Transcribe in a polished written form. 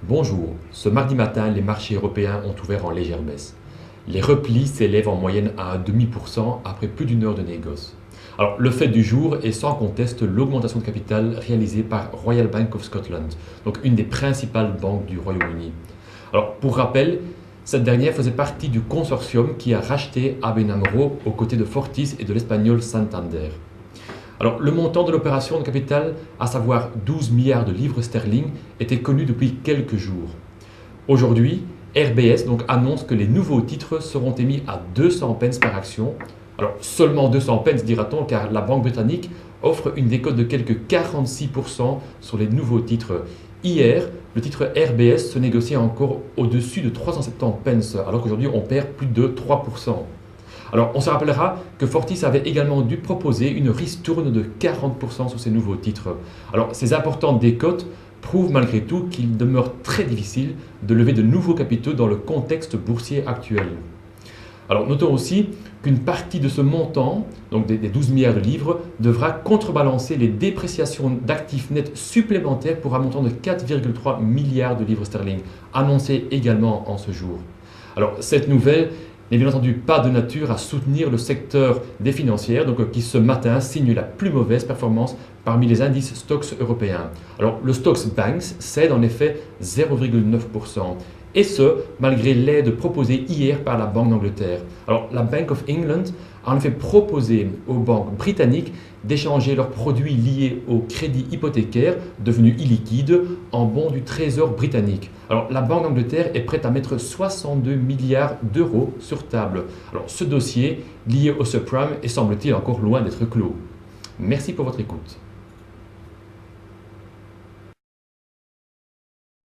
Bonjour, ce mardi matin, les marchés européens ont ouvert en légère baisse. Les replis s'élèvent en moyenne à 0,5% après plus d'une heure de négoce. Alors, le fait du jour est sans conteste l'augmentation de capital réalisée par Royal Bank of Scotland, donc une des principales banques du Royaume-Uni. Alors, pour rappel, cette dernière faisait partie du consortium qui a racheté ABN AMRO aux côtés de Fortis et de l'espagnol Santander. Alors, le montant de l'opération de capital, à savoir 12 milliards de livres sterling, était connu depuis quelques jours. Aujourd'hui, RBS annonce que les nouveaux titres seront émis à 200 pence par action. Alors, seulement 200 pence dira-t-on, car la banque britannique offre une décote de quelques 46% sur les nouveaux titres. Hier, le titre RBS se négociait encore au-dessus de 370 pence, alors qu'aujourd'hui on perd plus de 3%. Alors, on se rappellera que Fortis avait également dû proposer une ristourne de 40% sur ces nouveaux titres. Alors, ces importantes décotes prouvent malgré tout qu'il demeure très difficile de lever de nouveaux capitaux dans le contexte boursier actuel. Alors, notons aussi qu'une partie de ce montant, donc des 12 milliards de livres, devra contrebalancer les dépréciations d'actifs nets supplémentaires pour un montant de 4,3 milliards de livres sterling, annoncé également en ce jour. Alors, cette nouvelle n'est bien entendu pas de nature à soutenir le secteur des financières, qui ce matin signe la plus mauvaise performance parmi les indices Stoxx européens. Alors, le Stoxx Banks cède en effet 0,9%. Et ce, malgré l'aide proposée hier par la Banque d'Angleterre. Alors, la Bank of England a en effet proposé aux banques britanniques d'échanger leurs produits liés au crédit hypothécaire, devenu illiquide, en bons du Trésor britannique. Alors, la Banque d'Angleterre est prête à mettre 62 milliards d'euros sur table. Alors, ce dossier, lié au subprime, est semble-t-il encore loin d'être clos. Merci pour votre écoute.